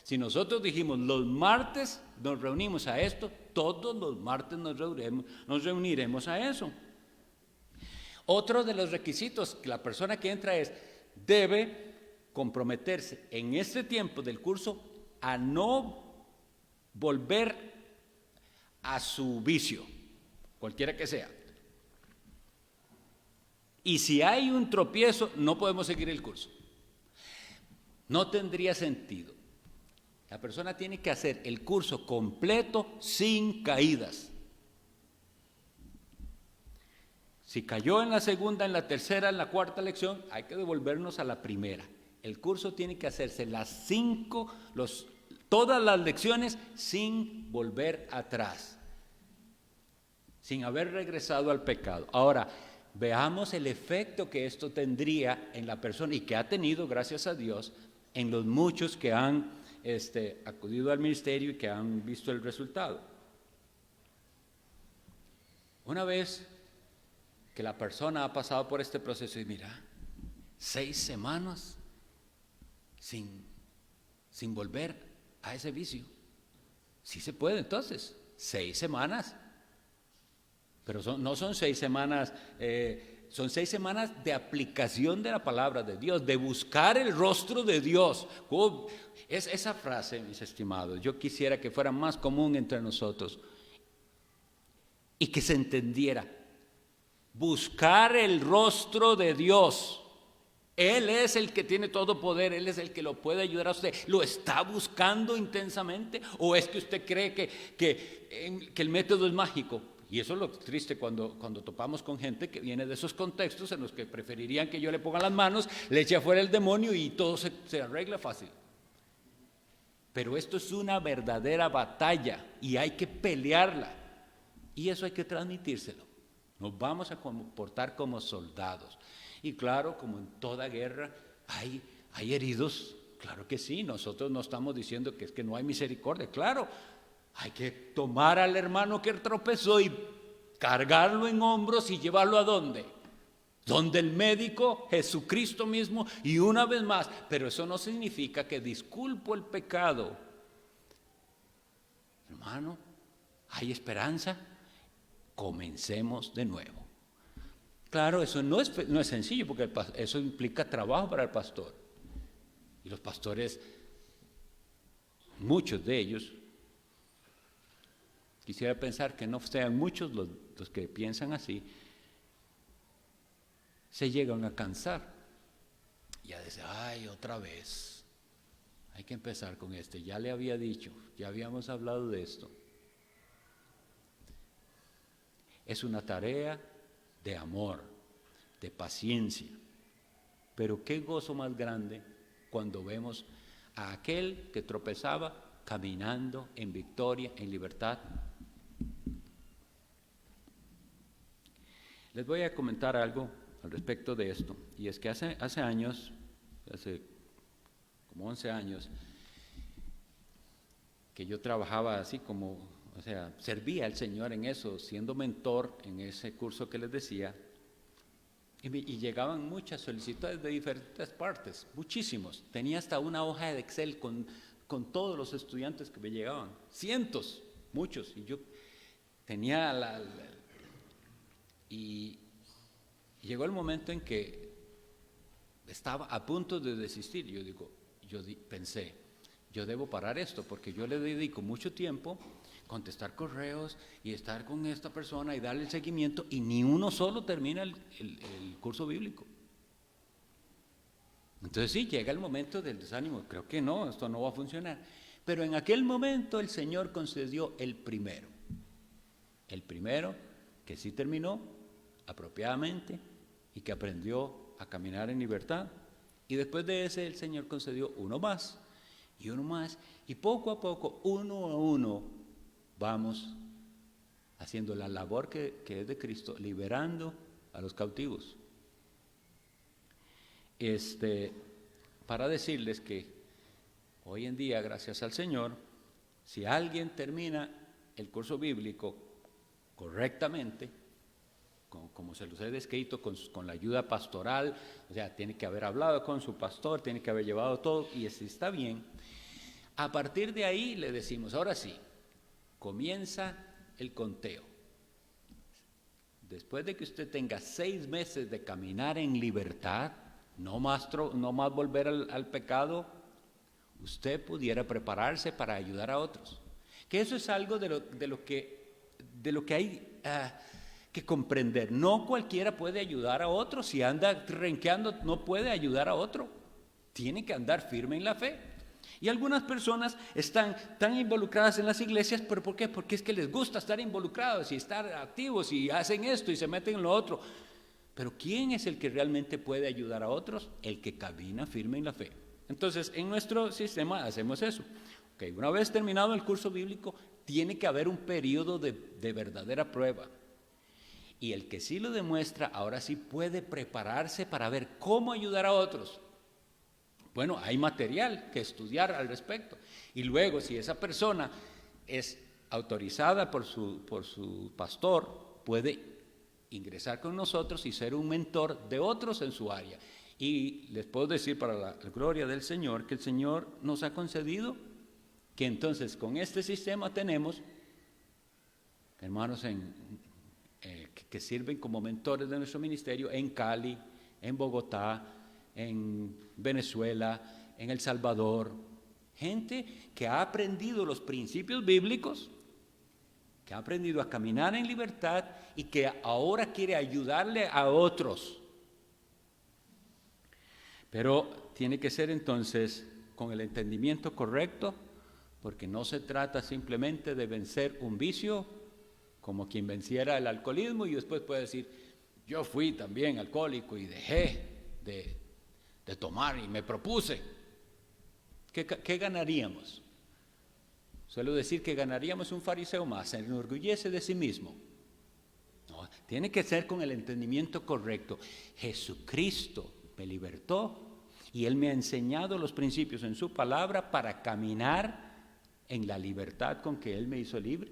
Si nosotros dijimos los martes nos reunimos a esto, todos los martes nos reuniremos a eso. Otro de los requisitos que la persona que entra debe comprometerse en este tiempo del curso a no volver a su vicio, cualquiera que sea. Y si hay un tropiezo, no podemos seguir el curso. No tendría sentido. La persona tiene que hacer el curso completo sin caídas. Si cayó en la segunda, en la tercera, en la cuarta lección, hay que devolvernos a la primera. El curso tiene que hacerse todas las lecciones sin volver atrás, sin haber regresado al pecado. Ahora, veamos el efecto que esto tendría en la persona y que ha tenido, gracias a Dios, en los muchos que han acudido al ministerio y que han visto el resultado. Una vez que la persona ha pasado por este proceso y mira, 6 semanas sin volver a ese vicio. Sí se puede entonces, 6 semanas. Pero no son 6 semanas, son 6 semanas de aplicación de la palabra de Dios, de buscar el rostro de Dios. Esa frase, mis estimados, yo quisiera que fuera más común entre nosotros y que se entendiera. Buscar el rostro de Dios. Él es el que tiene todo poder, Él es el que lo puede ayudar a usted. ¿Lo está buscando intensamente? ¿O es que usted cree que el método es mágico? Y eso es lo triste cuando topamos con gente que viene de esos contextos en los que preferirían que yo le ponga las manos, le eche afuera el demonio y todo se arregla fácil. Pero esto es una verdadera batalla y hay que pelearla. Y eso hay que transmitírselo. Nos vamos a comportar como soldados. Y claro, como en toda guerra, hay heridos. Claro que sí, nosotros no estamos diciendo que es que no hay misericordia. Claro, hay que tomar al hermano que tropezó y cargarlo en hombros y llevarlo ¿a dónde? Donde el médico, Jesucristo mismo, y una vez más. Pero eso no significa que disculpo el pecado. Hermano, ¿hay esperanza? Comencemos de nuevo. Claro, eso no es sencillo porque eso implica trabajo para el pastor. Y los pastores, muchos de ellos, quisiera pensar que no sean muchos los que piensan así, se llegan a cansar. Y a decir, ay, otra vez, hay que empezar con ya le había dicho, ya habíamos hablado de esto. Es una tarea de amor, de paciencia. Pero qué gozo más grande cuando vemos a aquel que tropezaba caminando en victoria, en libertad. Les voy a comentar algo al respecto de esto, y es que hace años, hace como 11 años, que yo trabajaba así como, servía al Señor en eso, siendo mentor en ese curso que les decía, y llegaban muchas solicitudes de diferentes partes, muchísimos. Tenía hasta una hoja de Excel con todos los estudiantes que me llegaban, cientos, muchos, y yo tenía y llegó el momento en que estaba a punto de desistir. Pensé, yo debo parar esto porque yo le dedico mucho tiempo contestar correos y estar con esta persona y darle el seguimiento y ni uno solo termina el curso bíblico. Entonces sí, llega el momento del desánimo, creo que no, esto no va a funcionar. Pero en aquel momento el Señor concedió el primero que sí terminó apropiadamente y que aprendió a caminar en libertad. Y después de ese el Señor concedió uno más, y poco a poco, uno a uno, vamos haciendo la labor que es de Cristo, liberando a los cautivos. Para decirles que hoy en día, gracias al Señor, si alguien termina el curso bíblico correctamente, como se los he descrito, con la ayuda pastoral, o sea, tiene que haber hablado con su pastor, tiene que haber llevado todo, y si está bien, a partir de ahí le decimos, ahora sí, comienza el conteo. Después de que usted tenga 6 meses de caminar en libertad, no más volver al pecado, usted pudiera prepararse para ayudar a otros. Que eso es algo de lo que hay que comprender. No cualquiera puede ayudar a otro. Si anda renqueando, no puede ayudar a otro. Tiene que andar firme en la fe. Y algunas personas están tan involucradas en las iglesias, ¿pero por qué? Porque es que les gusta estar involucrados y estar activos y hacen esto y se meten en lo otro. Pero ¿quién es el que realmente puede ayudar a otros? El que camina firme en la fe. Entonces, en nuestro sistema hacemos eso. Okay, una vez terminado el curso bíblico, tiene que haber un periodo de verdadera prueba. Y el que sí lo demuestra, ahora sí puede prepararse para ver cómo ayudar a otros. Bueno, hay material que estudiar al respecto. Y luego, si esa persona es autorizada por su pastor, puede ingresar con nosotros y ser un mentor de otros en su área. Y les puedo decir, para la gloria del Señor, que el Señor nos ha concedido que entonces con este sistema tenemos hermanos que sirven como mentores de nuestro ministerio en Cali, en Bogotá, en Venezuela, en El Salvador. Gente que ha aprendido los principios bíblicos, que ha aprendido a caminar en libertad y que ahora quiere ayudarle a otros. Pero tiene que ser entonces con el entendimiento correcto, porque no se trata simplemente de vencer un vicio, como quien venciera el alcoholismo y después puede decir, yo fui también alcohólico y dejé de tomar y me propuse. ¿Qué ganaríamos? Suelo decir que ganaríamos un fariseo más, se enorgullece de sí mismo. No, tiene que ser con el entendimiento correcto. Jesucristo me libertó y Él me ha enseñado los principios en su palabra para caminar en la libertad con que Él me hizo libre.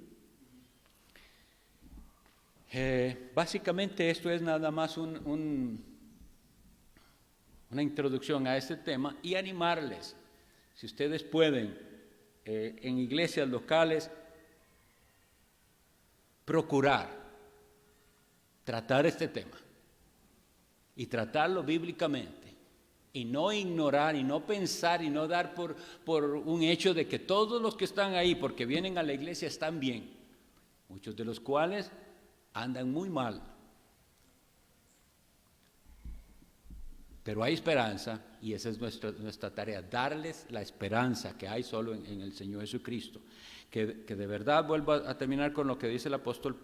Básicamente esto es nada más una introducción a este tema y animarles, si ustedes pueden, en iglesias locales, procurar tratar este tema y tratarlo bíblicamente y no ignorar y no pensar y no dar por un hecho de que todos los que están ahí porque vienen a la iglesia están bien, muchos de los cuales andan muy mal. Pero hay esperanza y esa es nuestra tarea, darles la esperanza que hay solo en el Señor Jesucristo. Que de verdad, vuelvo a terminar con lo que dice el apóstol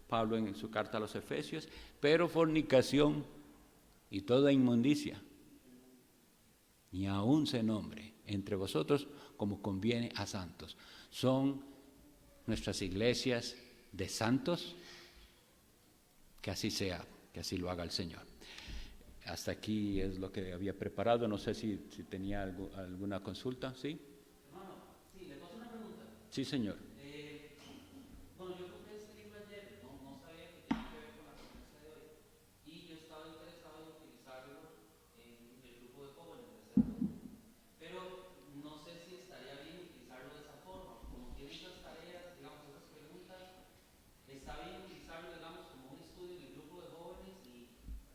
Pablo en su carta a los Efesios, pero fornicación y toda inmundicia, ni aun se nombre entre vosotros como conviene a santos. Son nuestras iglesias de santos, que así sea, que así lo haga el Señor. Hasta aquí es lo que había preparado. No sé si tenía alguna consulta. ¿Sí? Hermano, sí, le paso una pregunta. Sí, señor. Bueno, yo compré este libro ayer, no sabía que tenía que ver con la conferencia de hoy. Y yo estaba interesado en utilizarlo en el grupo de jóvenes de Cerro. Pero no sé si estaría bien utilizarlo de esa forma. Como tiene esas tareas, digamos, esas preguntas, está bien utilizarlo, digamos, como un estudio en el grupo de jóvenes,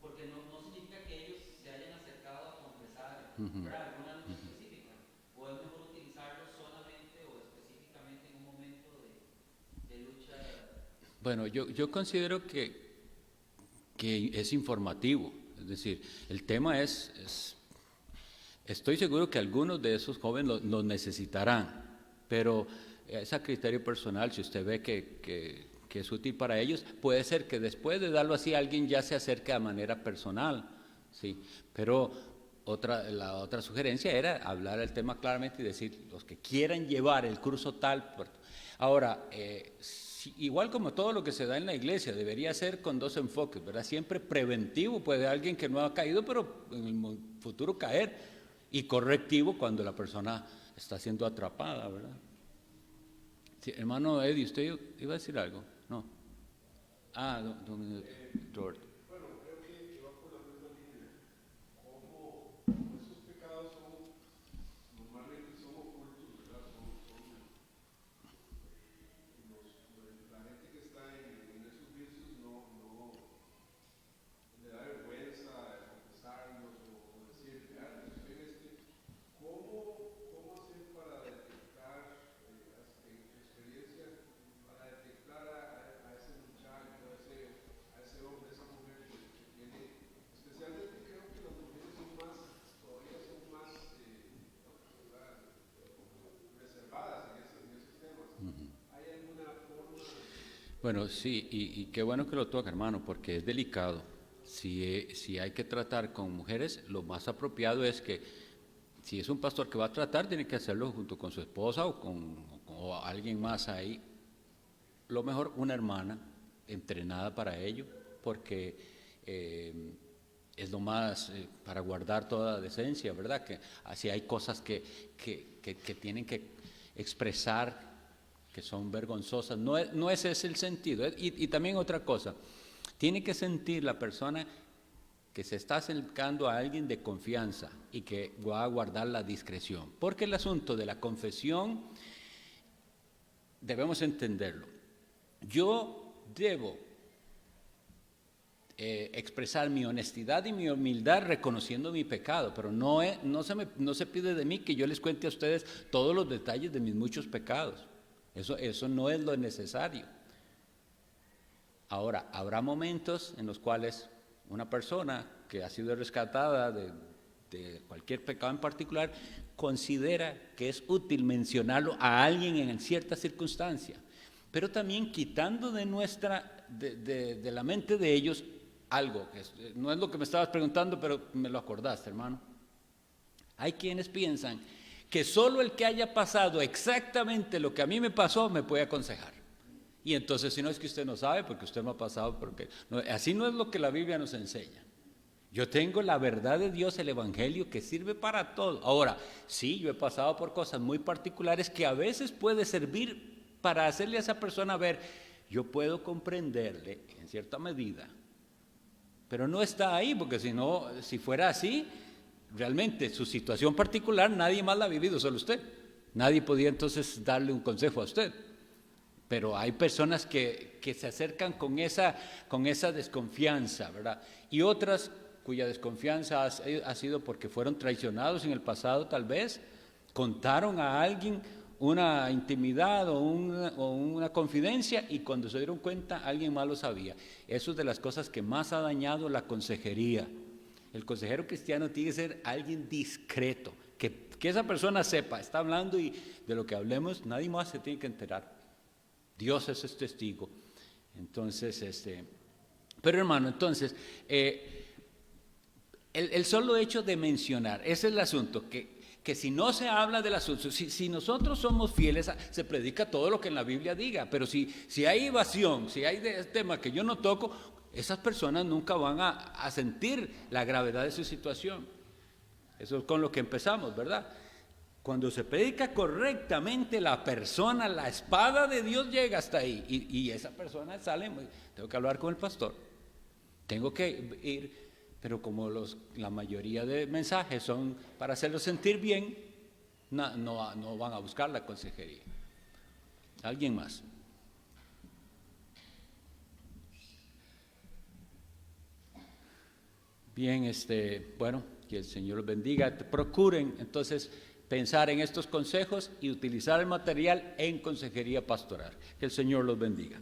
porque no significa que ellos se hayan acercado a confesar alguna lucha específica, o es mejor utilizarlo solamente o específicamente en un momento de lucha. Bueno, yo considero que es informativo, es decir, el tema estoy seguro que algunos de esos jóvenes lo necesitarán, pero es a criterio personal. Si usted ve que es útil para ellos, puede ser que después de darlo así alguien ya se acerque de manera personal, sí, pero la otra sugerencia era hablar el tema claramente y decir, los que quieran llevar el curso tal. Ahora, igual como todo lo que se da en la iglesia, debería ser con dos enfoques, ¿verdad? Siempre preventivo, puede alguien que no ha caído, pero en el futuro caer, y correctivo cuando la persona está siendo atrapada, ¿verdad? Sí, hermano Eddie, ¿usted iba a decir algo? No. Don Roberto. Bueno, sí, y qué bueno que lo toca, hermano, porque es delicado. Si hay que tratar con mujeres, lo más apropiado es que, si es un pastor que va a tratar, tiene que hacerlo junto con su esposa o alguien más ahí. Lo mejor, una hermana entrenada para ello, porque es lo más para guardar toda decencia, ¿verdad? Que así hay cosas que tienen que expresar, que son vergonzosas. No ese es el sentido. Y también otra cosa, tiene que sentir la persona que se está acercando a alguien de confianza y que va a guardar la discreción. Porque el asunto de la confesión debemos entenderlo. Yo debo expresar mi honestidad y mi humildad reconociendo mi pecado, pero no se pide de mí que yo les cuente a ustedes todos los detalles de mis muchos pecados. Eso no es lo necesario. Ahora, habrá momentos en los cuales una persona que ha sido rescatada de cualquier pecado en particular considera que es útil mencionarlo a alguien en cierta circunstancia, pero también quitando de la mente de ellos algo, que no es lo que me estabas preguntando, pero me lo acordaste, hermano. Hay quienes piensan que solo el que haya pasado exactamente lo que a mí me pasó me puede aconsejar. Y entonces, si no, es que usted no sabe, porque usted no ha pasado, porque no, así no es lo que la Biblia nos enseña. Yo tengo la verdad de Dios, el Evangelio, que sirve para todo. Ahora, sí, yo he pasado por cosas muy particulares que a veces puede servir para hacerle a esa persona ver, yo puedo comprenderle en cierta medida, pero no está ahí, porque si fuera así, realmente su situación particular nadie más la ha vivido, solo usted. Nadie podía entonces darle un consejo a usted. Pero hay personas que se acercan con esa desconfianza, ¿verdad? Y otras cuya desconfianza ha sido porque fueron traicionados en el pasado, tal vez, contaron a alguien una intimidad o una confidencia y cuando se dieron cuenta alguien más lo sabía. Eso es de las cosas que más ha dañado la consejería. El consejero cristiano tiene que ser alguien discreto, que esa persona sepa, está hablando y de lo que hablemos nadie más se tiene que enterar. Dios es testigo. Entonces, pero hermano, entonces, el solo hecho de mencionar, ese es el asunto, que si no se habla del asunto, si nosotros somos fieles, se predica todo lo que en la Biblia diga, pero si hay evasión, si hay temas que yo no toco, esas personas nunca van a sentir la gravedad de su situación. Eso es con lo que empezamos, ¿verdad? Cuando se predica correctamente, la persona, la espada de Dios llega hasta ahí y esa persona sale, tengo que hablar con el pastor, tengo que ir, pero como la mayoría de mensajes son para hacerlo sentir bien, no van a buscar la consejería. ¿Alguien más? Bien, bueno, que el Señor los bendiga. Procuren entonces pensar en estos consejos y utilizar el material en consejería pastoral. Que el Señor los bendiga.